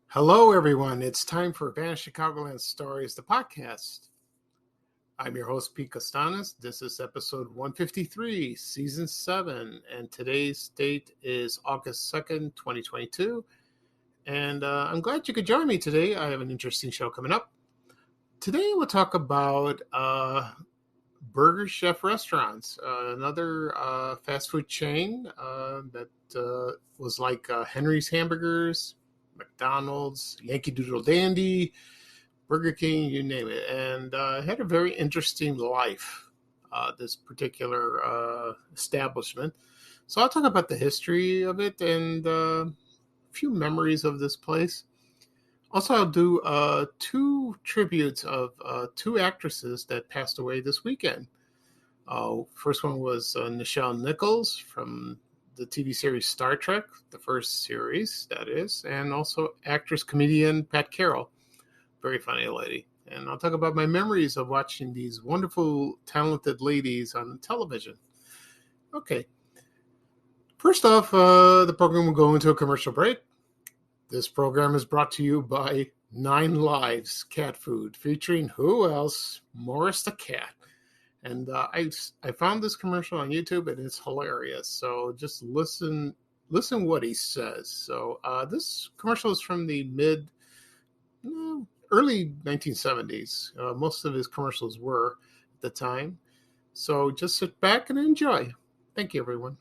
Hello, everyone. It's time for Vanished Chicagoland Stories, the podcast. I'm your host, Pete Costanis. This is episode 153, season 7, and today's date is August 2nd, 2022. And I'm glad you could join me today. I have an interesting show coming up. Today, we'll talk about Burger Chef restaurants, another fast food chain that was like Henry's Hamburgers, McDonald's, Yankee Doodle Dandy, Burger King, you name it. And had a very interesting life, this particular establishment. So I'll talk about the history of it and a few memories of this place. Also, I'll do two tributes of two actresses that passed away this weekend. First one was Nichelle Nichols from the TV series Star Trek, the first series, that is, and also actress, comedian Pat Carroll. Very funny lady. And I'll talk about my memories of watching these wonderful, talented ladies on television. Okay. First off, the program will go into a commercial break. This program is brought to you by 9 Lives Cat Food, featuring who else? Morris the Cat. And I found this commercial on YouTube, and it's hilarious. So just listen what he says. So this commercial is from the early 1970s. Most of his commercials were at the time. So just sit back and enjoy. Thank you, everyone.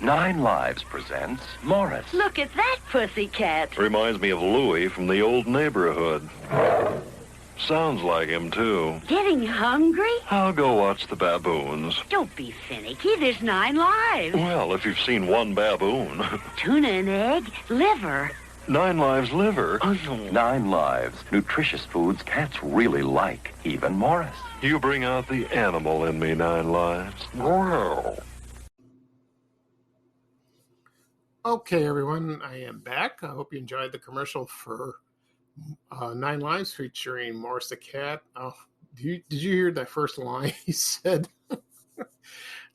9 Lives presents Morris. Look at that pussycat. Reminds me of Louie from the old neighborhood. Sounds like him, too. Getting hungry? I'll go watch the baboons. Don't be finicky. There's 9 lives. Well, if you've seen one baboon. Tuna and egg, liver. 9 Lives liver. 9 Lives. Nutritious foods cats really like. Even Morris. You bring out the animal in me, 9 Lives. Wow. Okay, everyone, I am back. I hope you enjoyed the commercial for 9 Lives featuring Morris the Cat. Oh, did you hear that first line he said?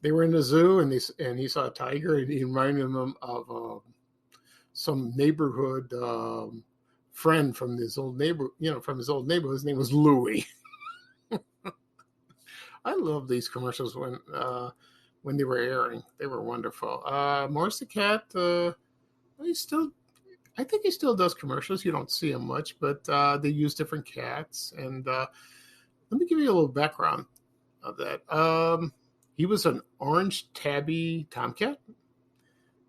They were in the zoo and he saw a tiger and he reminded him of some neighborhood friend from his old neighborhood. His name was Louie. I love these commercials when they were airing. They were wonderful. Morris the Cat, I think he still does commercials. You don't see him much, but they use different cats. And let me give you a little background of that. He was an orange tabby tomcat.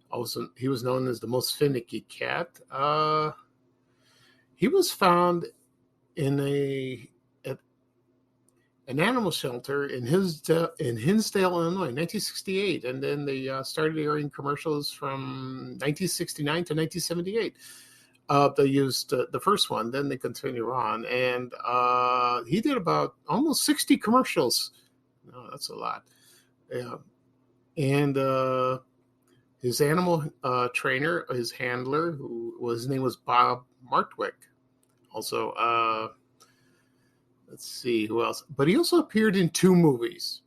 Also, he was known as the most finicky cat. He was found in an animal shelter in Hinsdale, Illinois, 1968, and then they started airing commercials from 1969 to 1978. They used the first one, then they continue on, and he did about almost 60 commercials. No, that's a lot. Yeah, and his animal trainer, his handler, his name was Bob Martwick. Also, let's see who else. But he also appeared in 2 movies.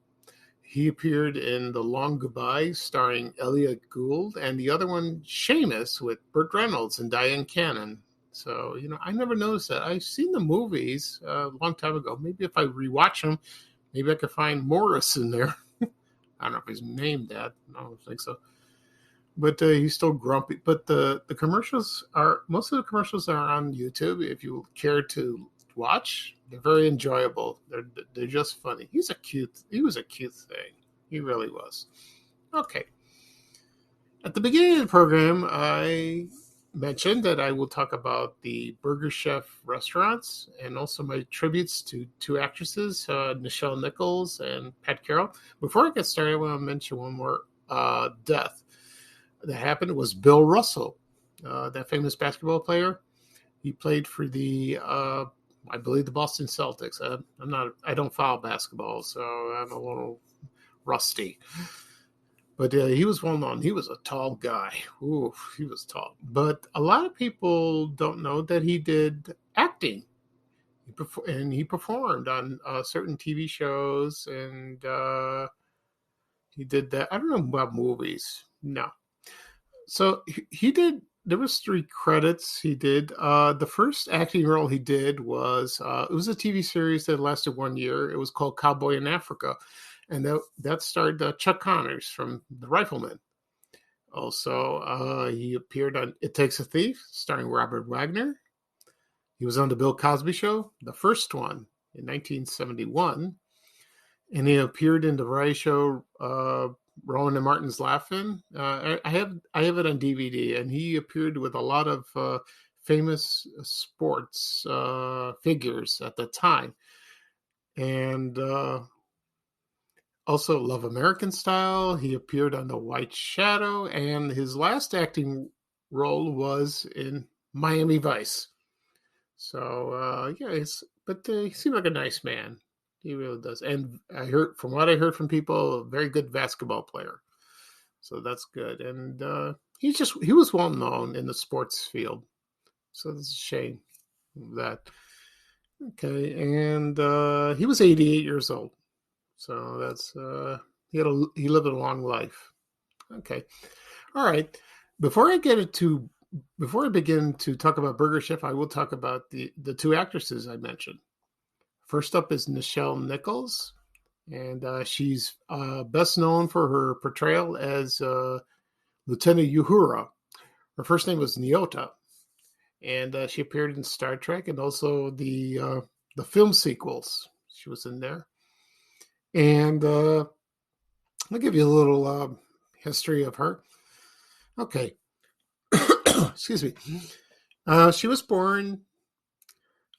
He appeared in The Long Goodbye, starring Elliot Gould, and the other one, Seamus, with Burt Reynolds and Diane Cannon. So, I never noticed that. I've seen the movies a long time ago. Maybe if I rewatch them, maybe I could find Morris in there. I don't know if he's named that. I don't think so. But he's still grumpy. But the commercials most of the commercials are on YouTube. If you care to watch, they're very enjoyable. They're just funny. He was a cute thing. He really was. Okay. At the beginning of the program, I mentioned that I will talk about the Burger Chef restaurants and also my tributes to 2 actresses, Nichelle Nichols and Pat Carroll. Before I get started, I want to mention one more death that happened. It was Bill Russell, that famous basketball player. He played for I believe the Boston Celtics. I don't follow basketball, so I'm a little rusty. But he was well known. He was a tall guy. Ooh, he was tall. But a lot of people don't know that he did acting. He performed on certain TV shows, and he did that. I don't know about movies. No. So he did there was 3 credits he did. The first acting role he did was it was a TV series that lasted 1 year. It was called Cowboy in Africa, and that starred Chuck Connors from The Rifleman. Also, he appeared on It Takes a Thief, starring Robert Wagner. He was on The Bill Cosby Show, the first one, in 1971. And he appeared in the variety show Rowan and Martin's Laugh-In. I have it on DVD, and he appeared with a lot of famous sports figures at the time. And also Love American Style. He appeared on The White Shadow, and his last acting role was in Miami Vice. So he seemed like a nice man. He really does. And from what I heard from people, a very good basketball player. So that's good. And he was well known in the sports field. So it's a shame that. Okay, and he was 88 years old. So that's he lived a long life. Okay. All right. Before I begin to talk about Burger Chef, I will talk about the 2 actresses I mentioned. First up is Nichelle Nichols, and she's best known for her portrayal as Lieutenant Uhura. Her first name was Nyota, and she appeared in Star Trek and also the film sequels. She was in there. And I'll give you a little history of her. Okay. Excuse me. She was born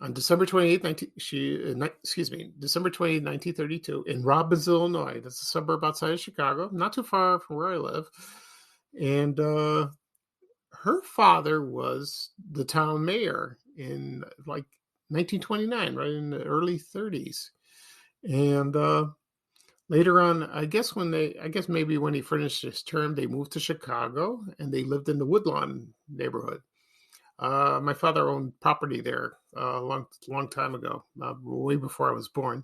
on December 28, 1932 in Robbins, Illinois. That's a suburb outside of Chicago, not too far from where I live. And her father was the town mayor in like 1929, right in the early 30s. And later on, maybe when he finished his term, they moved to Chicago and they lived in the Woodlawn neighborhood. My father owned property there a long time ago, way before I was born,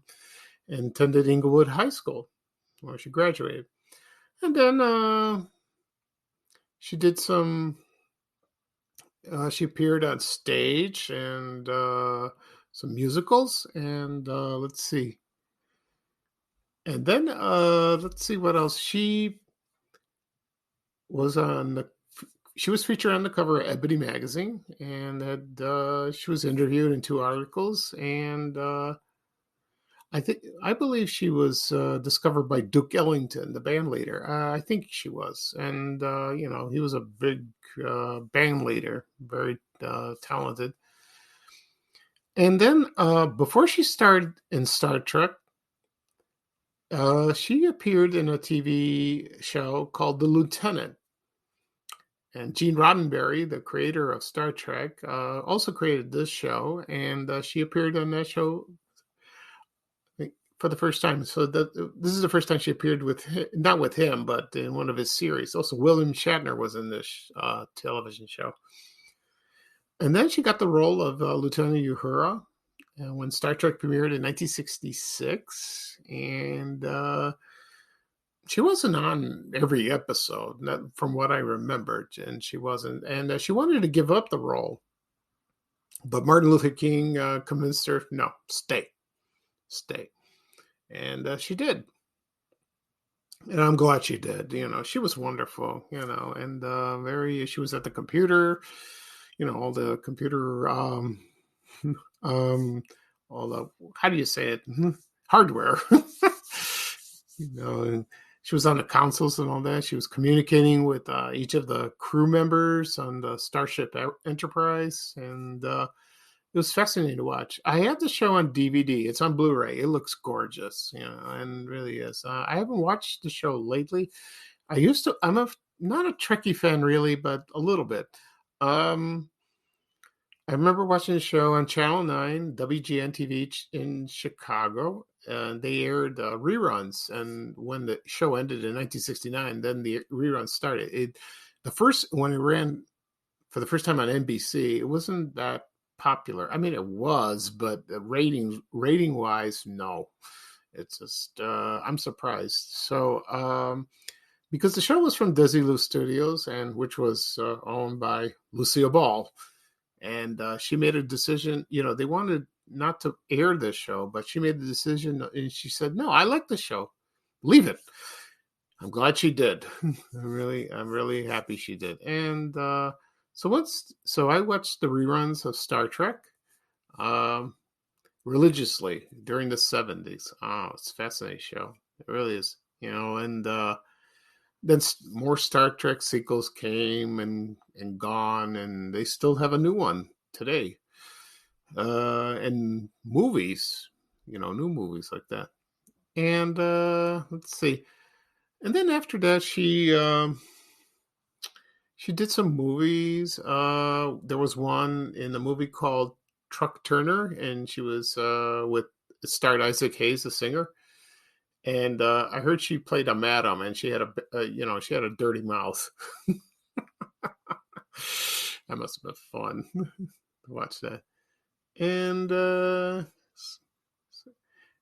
and attended Inglewood High School, where she graduated. And then she did she appeared on stage and some musicals, and let's see. And then let's see what else. She was featured on the cover of Ebony magazine, and she was interviewed in 2 articles. And I believe she was discovered by Duke Ellington, the band leader. I think she was, and he was a big band leader, very talented. And then before she starred in Star Trek, she appeared in a TV show called The Lieutenant. And Gene Roddenberry, the creator of Star Trek, also created this show, and she appeared on that show for the first time. So this is the first time she appeared not with him, but in one of his series. Also, William Shatner was in this television show. And then she got the role of Lieutenant Uhura when Star Trek premiered in 1966, and she wasn't on every episode, from what I remembered, and she wasn't. And she wanted to give up the role, but Martin Luther King convinced her, no, stay. And she did. And I'm glad she did. She was wonderful, and she was at the computer, all the computer, all the, how do you say it? Hardware, and she was on the consoles and all that. She was communicating with each of the crew members on the Starship Enterprise, and it was fascinating to watch. I have the show on DVD. It's on Blu-ray. It looks gorgeous, and really is. I haven't watched the show lately. I'm not a Trekkie fan really, but a little bit. I remember watching the show on Channel 9, WGN-TV in Chicago, and they aired reruns. And when the show ended in 1969, then the reruns started. When it ran for the first time on NBC, it wasn't that popular. I mean, it was, but rating wise, no. It's just I'm surprised. So because the show was from Desilu Studios, and which was owned by Lucille Ball. And she made a decision. They wanted not to air this show, but she made the decision, and she said, "No, I like the show. Leave it." I'm glad she did. I'm really happy she did. And so I watched the reruns of Star Trek um, religiously during the '70s. Oh, it's a fascinating show. It really is. And then more Star Trek sequels came and gone, and they still have a new one today. And movies, new movies like that. And let's see. And then after that, she did some movies. There was one in the movie called Truck Turner, and she was with it starred Isaac Hayes, the singer. And I heard she played a madam, and she had she had a dirty mouth. That must have been fun to watch that. And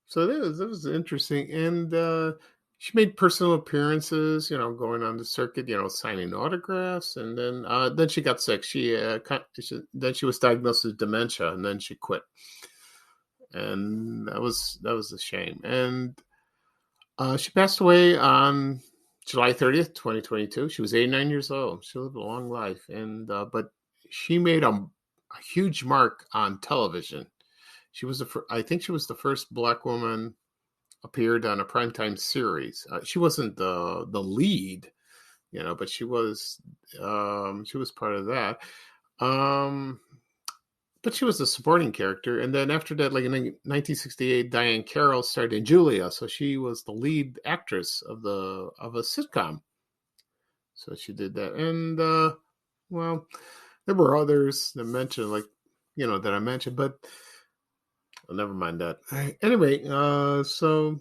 so that was interesting. And she made personal appearances, going on the circuit, signing autographs. And then she got sick. Then she was diagnosed with dementia, and then she quit. And that was a shame. And she passed away on July 30th, 2022. She was 89 years old. She lived a long life. And but she made a huge mark on television. She was I think she was the first Black woman appeared on a primetime series. She wasn't the lead, but she was part of that. But she was a supporting character. And then after that, like in 1968, Diane Carroll starred in Julia. So she was the lead actress of a sitcom. So she did that. And well, there were others that mentioned, that I mentioned, but never mind that. Anyway, so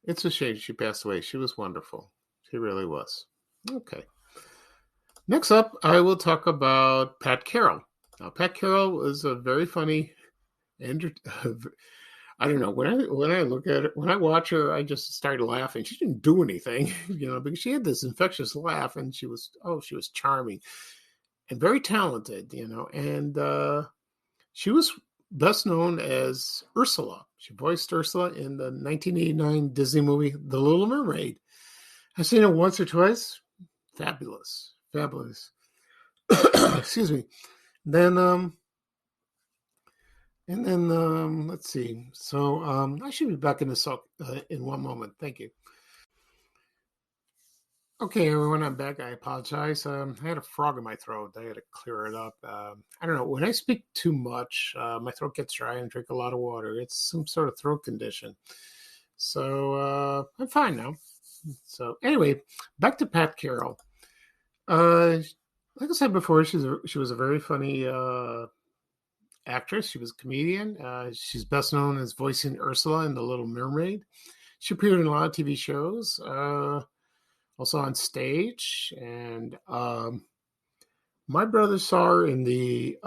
it's a shame she passed away. She was wonderful. She really was. Okay. Next up, I will talk about Pat Carroll. Now, Pat Carroll was a very funny, and I don't know, when I look at her, when I watch her, I just started laughing. She didn't do anything, because she had this infectious laugh, and she was charming and very talented, and she was best known as Ursula. She voiced Ursula in the 1989 Disney movie, The Little Mermaid. I've seen it once or twice. Fabulous. Excuse me. Then, let's see. So, I should be back in this in one moment. Thank you. Okay, everyone, I'm back. I apologize. I had a frog in my throat. I had to clear it up. I don't know. When I speak too much, my throat gets dry and drink a lot of water. It's some sort of throat condition. So I'm fine now. So anyway, back to Pat Carroll. Like I said before, she was a very funny actress. She was a comedian. She's best known as voicing Ursula in The Little Mermaid. She appeared in a lot of TV shows. Also on stage, and my brother saw her in the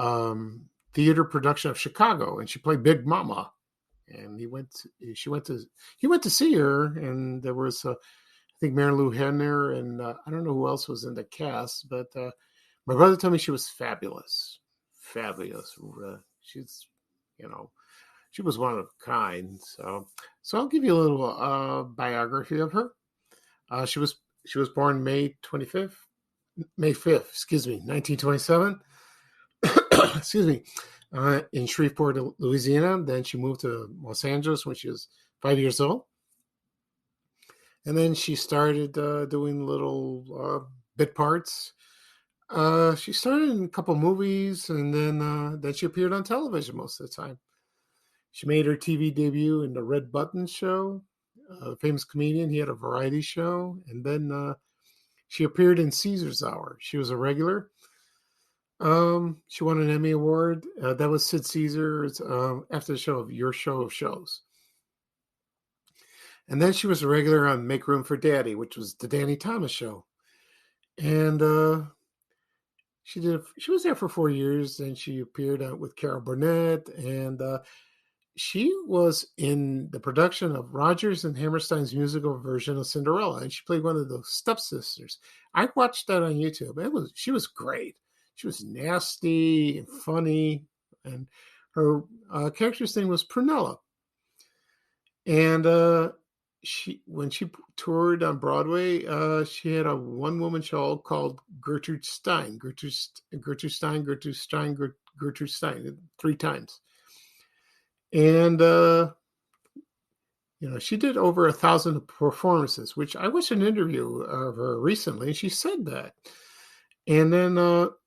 theater production of Chicago, and she played Big Mama. And he went to see her, and there was I think Mary Lou Henner, and I don't know who else was in the cast, but my brother told me she was fabulous. She's she was one of a kind. So I'll give you a little biography of her. She was born May 5th, 1927. Excuse me, in Shreveport, Louisiana. Then she moved to Los Angeles when she was 5 years old. And then she started doing little bit parts. She started in a couple movies, and then she appeared on television most of the time. She made her TV debut in the Red Button Show. A famous comedian. He had a variety show, and then she appeared in Caesar's Hour. She was a regular. She won an Emmy Award. That was Sid Caesar's after the show of Your Show of Shows. And then she was a regular on Make Room for Daddy, which was the Danny Thomas Show. And she was there for 4 years. Then she appeared with Carol Burnett, and she was in the production of Rodgers and Hammerstein's musical version of Cinderella, and she played one of those stepsisters. I watched that on YouTube. She was great. She was nasty and funny, and her character's name was Prunella. And when she toured on Broadway, she had a one-woman show called Gertrude Stein, Gertrude Stein, Gertrude Stein, Gertrude Stein, 3 times. And she did over 1,000 performances, which I watched an interview of her recently, and she said that. And then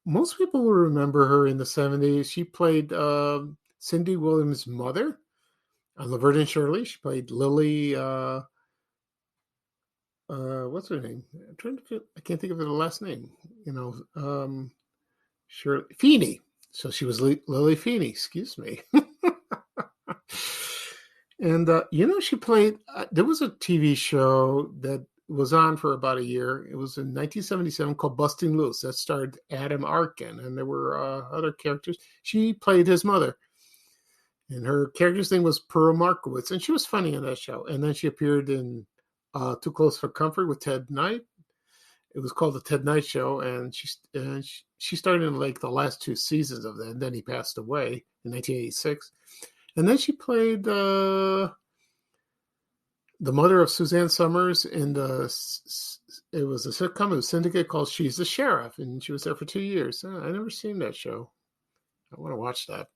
most people will remember her in the 70s. She played Cindy Williams' mother on Laverne and Shirley. She played Lily. What's her name? I can't think of her last name. Shirley Feeney. So she was Lily Feeney. Excuse me. And she played. There was a TV show that was on for about a year. It was in 1977 called Busting Loose. That starred Adam Arkin, and there were other characters. She played his mother. And her character's name was Pearl Markowitz, and she was funny in that show. And then she appeared in Too Close for Comfort with Ted Knight. It was called The Ted Knight Show, and she started in like the last 2 seasons of that, and then he passed away in 1986. And then she played the mother of Suzanne Summers in it was a sitcom, it was Syndicate called She's the Sheriff, and she was there for 2 years. I never seen that show. I want to watch that.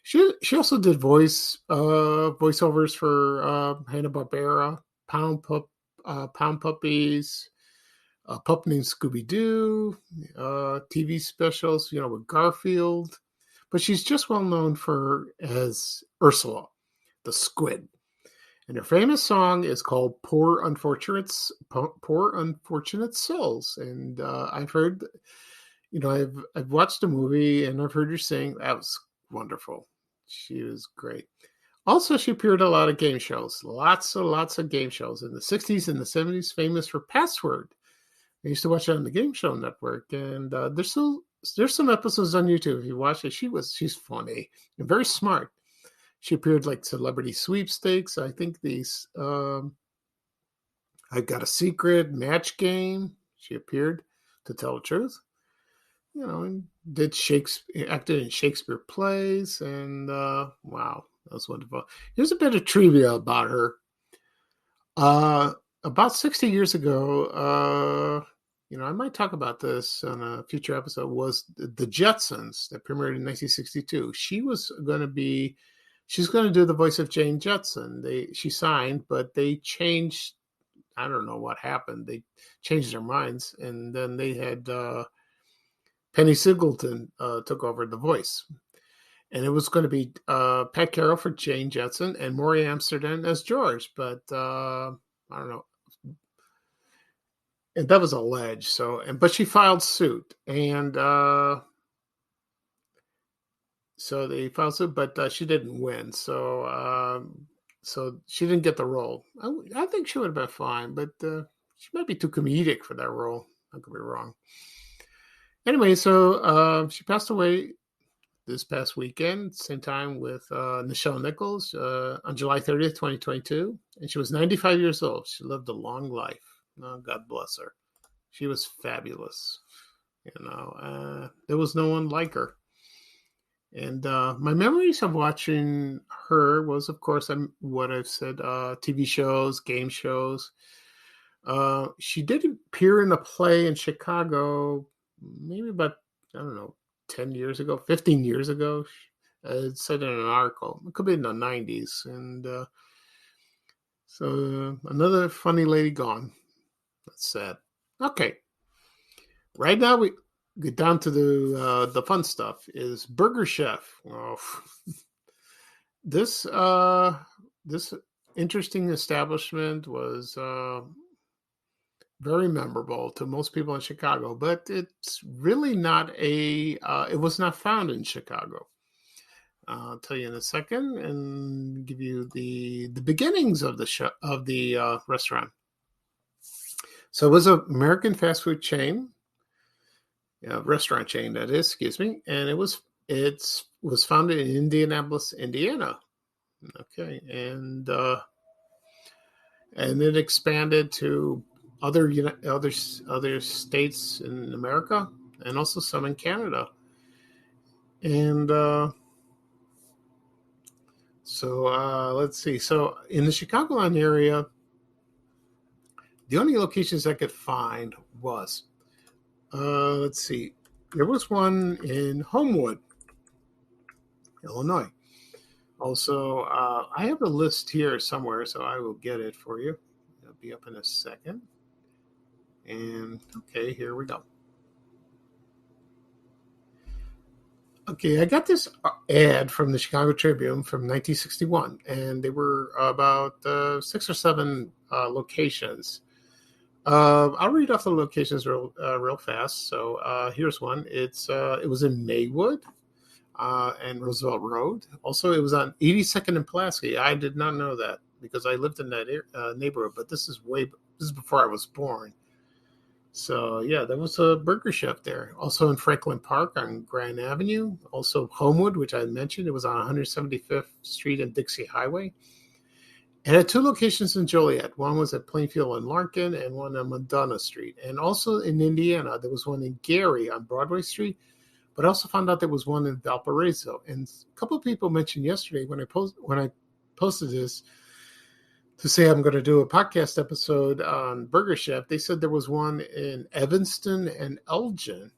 She also did voiceovers for Hanna-Barbera, Pound Puppies, a Pup Named Scooby-Doo, TV specials, with Garfield. But she's just well known as Ursula, the squid. And her famous song is called Poor Unfortunate Souls. And I've heard, I've watched the movie and I've heard her sing. That was wonderful. She was great. Also, she appeared in a lot of game shows. Lots of game shows in the 60s and the 70s, famous for Password. I used to watch it on the Game Show Network, and there's some episodes on YouTube if you watch it. She's funny and very smart. She appeared like Celebrity Sweepstakes. I think these I Got a Secret, Match Game. She appeared, to tell the truth. And acted in Shakespeare plays, and wow, that was wonderful. Here's a bit of trivia about her. About 60 years ago, I might talk about this on a future episode, was the Jetsons that premiered in 1962. She's going to do the voice of Jane Jetson. She signed, but they changed. I don't know what happened. They changed their minds, and then they had Penny Singleton took over the voice. And it was going to be Pat Carroll for Jane Jetson and Maury Amsterdam as George, but I don't know. And that was alleged. But she filed suit, and so they filed suit, but she didn't win. So she didn't get the role. I think she would have been fine, but she might be too comedic for that role. I could be wrong. Anyway, so she passed away this past weekend, same time with Nichelle Nichols on July 30th, 2022. And she was 95 years old. She lived a long life. Oh, God bless her. She was fabulous. There was no one like her. And my memories of watching her was, of course, what I've said, TV shows, game shows. She did appear in a play in Chicago, maybe about, 10 years ago, 15 years ago. It said in an article. It could be in the 90s. And so another funny lady gone. That's sad. Okay. Right now we get down to the fun stuff. Is Burger Chef. Oh. This interesting establishment was very memorable to most people in Chicago, but it's really not it was not found in Chicago. I'll tell you in a second and give you the beginnings of the restaurant. So it was an American fast food chain, restaurant chain, that is, excuse me, and it was founded in Indianapolis, Indiana. Okay, and it expanded to other states in America and also some in Canada. And let's see. So in the Chicagoland area, the only locations I could find was, let's see, there was one in Homewood, Illinois. Also, I have a list here somewhere, so I will get it for you. It'll be up in a second. And okay, here we go. Okay, I got this ad from the Chicago Tribune from 1961, and they were about 6 or 7 locations. I'll read off the locations real fast. So here's one. It was in Maywood and Roosevelt Road. Also, it was on 82nd and Pulaski. I did not know that because I lived in that neighborhood, but this is before I was born. So, yeah, there was a burger chef there. Also in Franklin Park on Grand Avenue. Also Homewood, which I mentioned. It was on 175th Street and Dixie Highway. It had 2 locations in Joliet. One was at Plainfield and Larkin and one on Madonna Street. And also in Indiana, there was one in Gary on Broadway Street. But I also found out there was one in Valparaiso. And a couple of people mentioned yesterday when I posted this, to say I'm going to do a podcast episode on Burger Chef, they said there was one in Evanston and Elgin,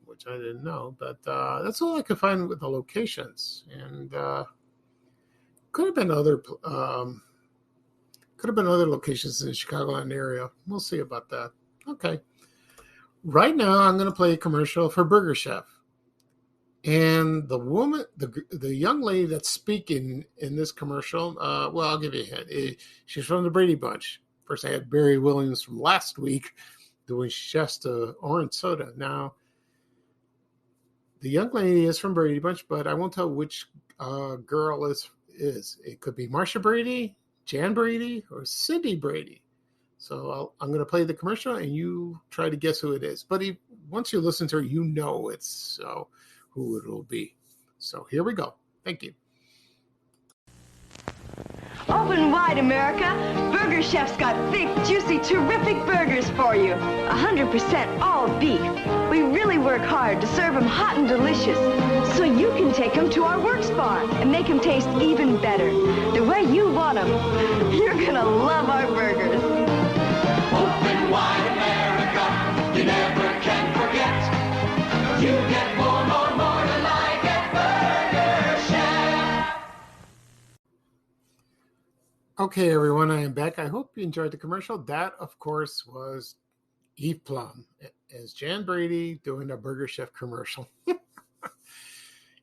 which I didn't know, but that's all I could find with the locations. And could have been other locations in the Chicagoland area. We'll see about that. Okay. Right now, I'm going to play a commercial for Burger Chef. And the woman, the young lady that's speaking in this commercial, well, I'll give you a hint. She's from the Brady Bunch. First, I had Barry Williams from last week doing Shasta Orange Soda. Now, the young lady is from Brady Bunch, but I won't tell which girl is. It could be Marsha Brady, Jan Brady, or Cindy Brady. So I'm going to play the commercial, and you try to guess who it is. But once you listen to her, you know it's who it will be. So here we go. Thank you. Open wide, America. Burger Chef's got thick, juicy, terrific burgers for you. 100% all beef. We really work hard to serve them hot and delicious, so you can take them to our works bar and make them taste even better, the way you want them. You're gonna love our burgers. Open wide, America. You never can forget. You get more to like at Burger Chef. Okay, everyone, I am back. I hope you enjoyed the commercial. That, of course, was Eve Plum as Jan Brady doing a Burger Chef commercial. You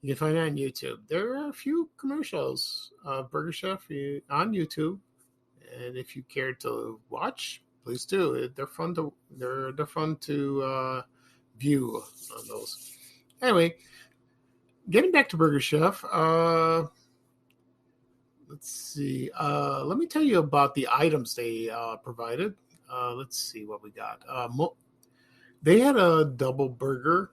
can find it on YouTube. There are a few commercials of Burger Chef on YouTube, and if you care to watch, please do. They're fun to view on those. Anyway, getting back to Burger Chef. Let's see. Let me tell you about the items they provided. Let's see what we got. They had a double burger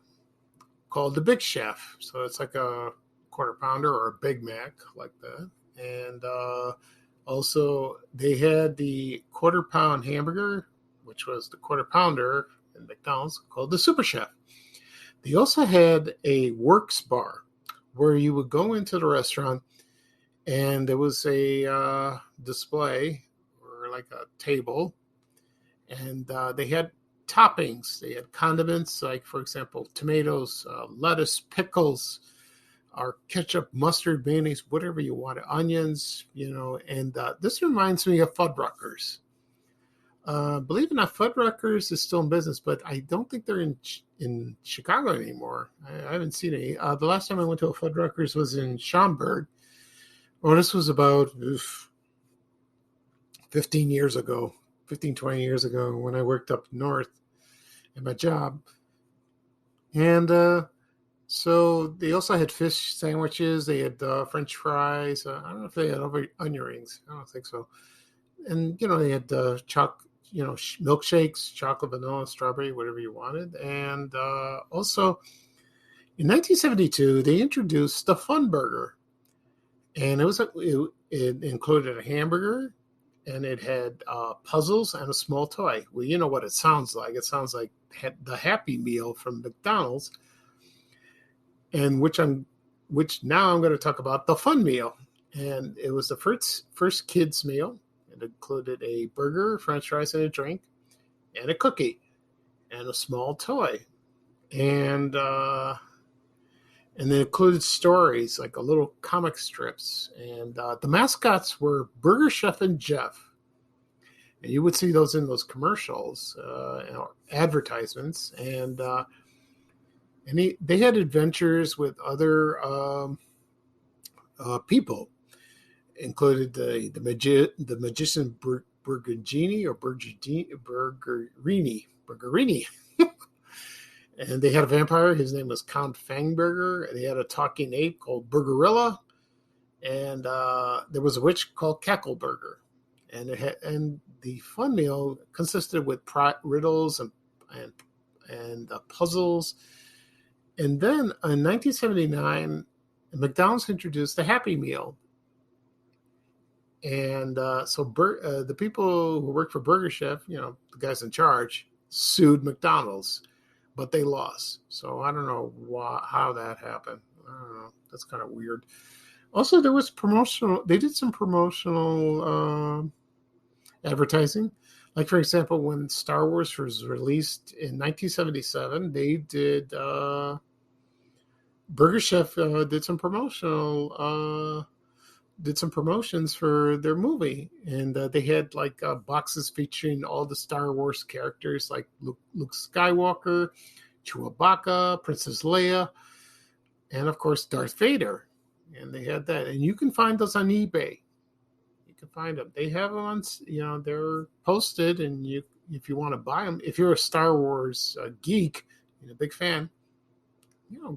called the Big Chef. So it's like a quarter pounder or a Big Mac like that. And also they had the quarter pound hamburger, which was the quarter pounder in McDonald's, called the Super Chef. They also had a works bar where you would go into the restaurant and there was a display or like a table, and they had toppings. They had condiments, like, for example, tomatoes, lettuce, pickles, or ketchup, mustard, mayonnaise, whatever you want, onions, and this reminds me of Fuddruckers. Believe it or not, Fuddruckers is still in business, but I don't think they're in Chicago anymore. I haven't seen any. The last time I went to a Fuddruckers was in Schaumburg. Well, this was about 15 years ago, 20 years ago, when I worked up north at my job. And so they also had fish sandwiches. They had French fries. I don't know if they had onion rings. I don't think so. And, they had milkshakes, chocolate, vanilla, strawberry, whatever you wanted. And also in 1972, they introduced the Fun Burger. And it included a hamburger, and it had puzzles and a small toy. Well, you know what it sounds like. It sounds like the Happy Meal from McDonald's, and which now I'm going to talk about the Fun Meal. And it was the first kids meal. It included a burger, French fries, and a drink, and a cookie, and a small toy, and they included stories like a little comic strips, and the mascots were Burger Chef and Jeff, and you would see those in those commercials, advertisements, and they had adventures with other people, included the magician Burgerini. And they had a vampire. His name was Count Fangburger. They had a talking ape called Burgerilla. And there was a witch called Cackleburger. And the Fun Meal consisted with riddles and puzzles. And then in 1979, McDonald's introduced the Happy Meal. And the people who worked for Burger Chef, the guys in charge, sued McDonald's. But they lost. So I don't know how that happened. I don't know. That's kind of weird. Also, there was they did some promotional advertising. Like, for example, when Star Wars was released in 1977, they did, Burger Chef did some promotions for their movie. And they had like boxes featuring all the Star Wars characters like Luke Skywalker, Chewbacca, Princess Leia, and of course Darth Vader. And they had that. And you can find those on eBay. You can find them. They have them on, they're posted, and if you want to buy them, if you're a Star Wars geek and a big fan,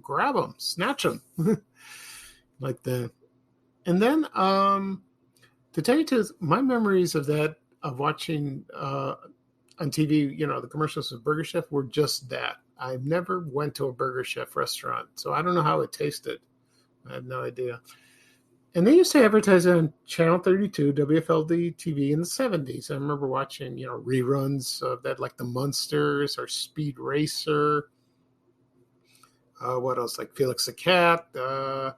grab them, snatch them. Like that. And then, to tell you the truth, my memories of watching on TV, the commercials of Burger Chef were just that. I never went to a Burger Chef restaurant, so I don't know how it tasted. I have no idea. And they used to advertise on Channel 32, WFLD TV in the 70s. I remember watching, reruns of that, like the Munsters or Speed Racer. What else? Like Felix the Cat. So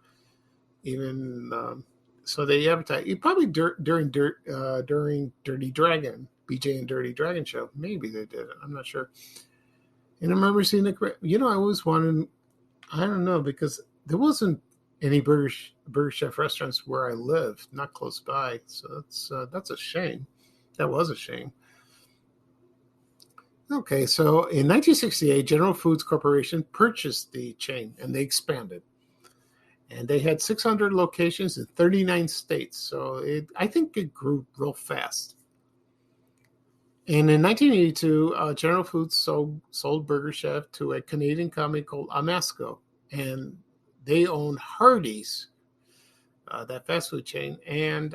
they advertised probably during Dirty Dragon, BJ and Dirty Dragon show. Maybe they did it. I'm not sure. And I remember seeing I always wanted, I don't know, because there wasn't any Burger Chef restaurants where I lived, not close by. So that's a shame. That was a shame. Okay, so in 1968, General Foods Corporation purchased the chain, and they expanded. And they had 600 locations in 39 states. So I think it grew real fast. And in 1982, General Foods sold Burger Chef to a Canadian company called Amasco. And they owned Hardee's, that fast food chain. And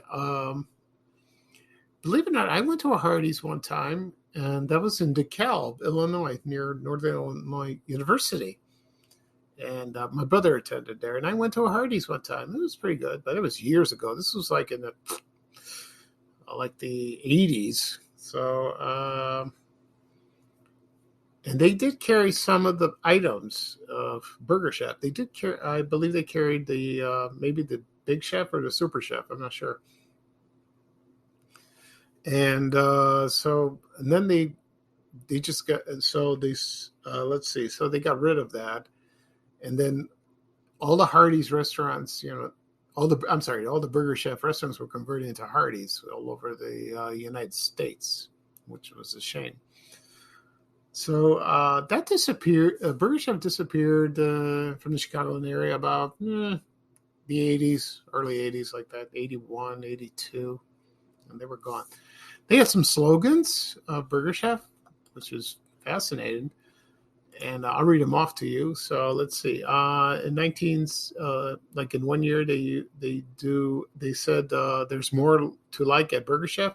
believe it or not, I went to a Hardee's one time, and that was in DeKalb, Illinois, near Northern Illinois University. And my brother attended there, and I went to a Hardee's one time. It was pretty good, but it was years ago. This was like in the 80s. So, and they did carry some of the items of Burger Chef. They did carry, I believe they carried the maybe the Big Chef or the Super Chef. I'm not sure. And and then they just got, let's see. So they got rid of that. And then all the Hardee's restaurants, all the Burger Chef restaurants were converted into Hardee's all over the United States, which was a shame. So that disappeared. Burger Chef disappeared from the Chicagoland area about the 80s, early 80s, like that, 81, 82, and they were gone. They had some slogans of Burger Chef, which was fascinating. And I'll read them off to you. So let's see. In like in 1 year, they said there's more to like at Burger Chef,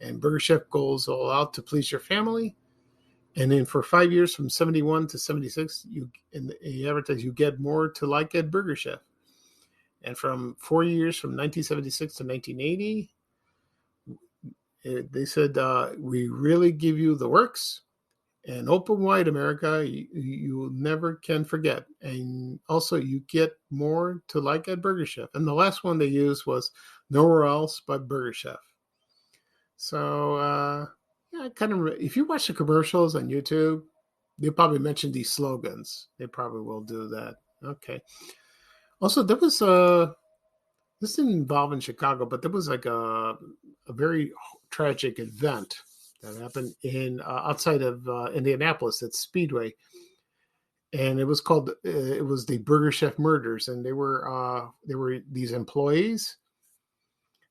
and Burger Chef goes all out to please your family. And then for 5 years, from 71 to 76, you advertise you get more to like at Burger Chef. And from 4 years, from 1976 to 1980, they said, we really give you the works. And open wide, America, you never can forget. And also, you get more to like at Burger Chef. And the last one they used was Nowhere Else But Burger Chef. So, yeah, kind of. If you watch the commercials on YouTube, they probably mention these slogans. They probably will do that. Okay. Also, there was this didn't involve in Chicago, but there was like a very tragic event that happened in outside of Indianapolis at Speedway, and it was called it was the Burger Chef murders, and they were these employees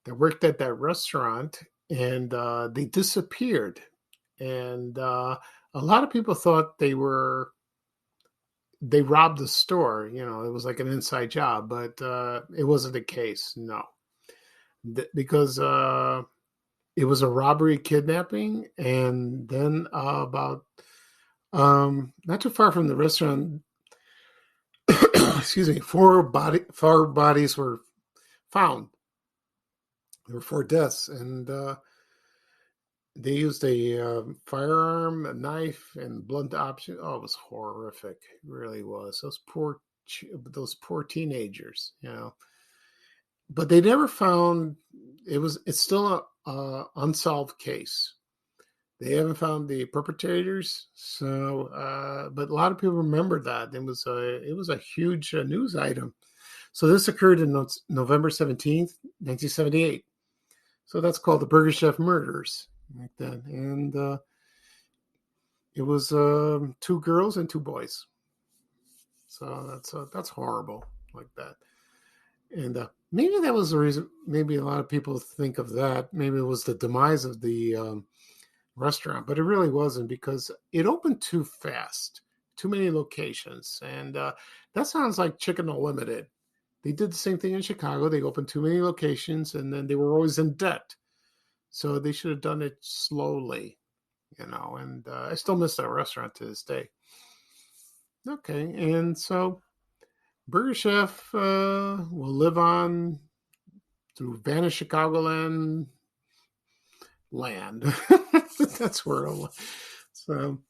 that worked at that restaurant, and they disappeared, and a lot of people thought they robbed the store. You know, it was like an inside job, but it wasn't the case. No, because it was a robbery, kidnapping, and then about not too far from the restaurant, excuse me, four bodies were found. There were 4 deaths, and they used a firearm, a knife, and blunt option. Oh, it was horrific. It really was. Those poor teenagers, you know. But they never found. It's still a unsolved case. They haven't found the perpetrators. So, but a lot of people remember that it was a huge news item. So this occurred in November 17th, 1978. So that's called the Burger Chef murders, like that. And it was 2 girls and 2 boys. So that's horrible, like that. And maybe that was the reason. Maybe a lot of people think of that. Maybe it was the demise of the restaurant, but it really wasn't, because it opened too fast, too many locations, and that sounds like Chicken Unlimited. They did the same thing in Chicago. They opened too many locations, and then they were always in debt. So they should have done it slowly, you know. And I still miss that restaurant to this day. Okay, and so Burger Chef will live on through vanished Chicagoland land. That's where it'll. So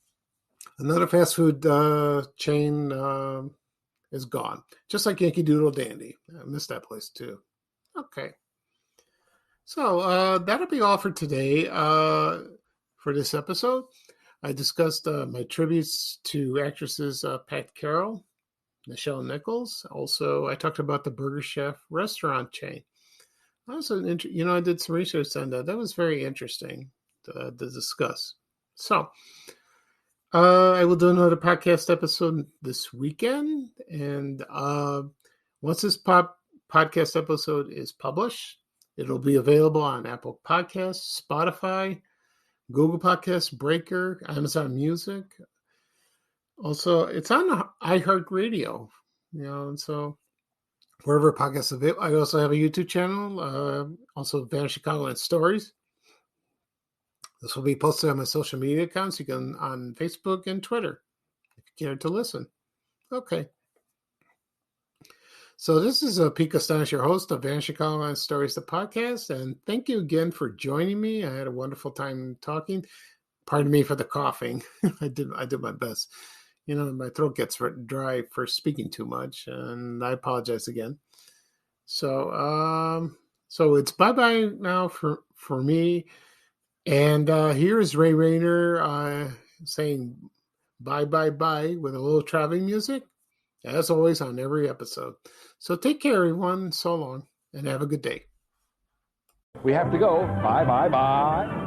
another fast food chain is gone, just like Yankee Doodle Dandy. I miss that place too. Okay, so that'll be all for today. For this episode, I discussed my tributes to actresses Pat Carroll, Nichelle Nichols. Also, I talked about the Burger Chef restaurant chain. Also, I did some research on that. That was very interesting to discuss. So, I will do another podcast episode this weekend. And once this podcast episode is published, it'll be available on Apple Podcasts, Spotify, Google Podcasts, Breaker, Amazon Music. Also, it's on iHeartRadio, and so wherever podcasts are available. I also have a YouTube channel, also Vanished Chicagoland Stories. This will be posted on my social media accounts. You can on Facebook and Twitter if you care to listen. Okay. So this is Pete Costanis, your host of Vanished Chicagoland Stories, the podcast, and thank you again for joining me. I had a wonderful time talking. Pardon me for the coughing. I did my best. My throat gets dry for speaking too much, and I apologize again. So, so it's bye-bye now for me. And here is Ray Rayner saying bye with a little traveling music, as always on every episode. So take care, everyone. So long, and have a good day. We have to go. Bye.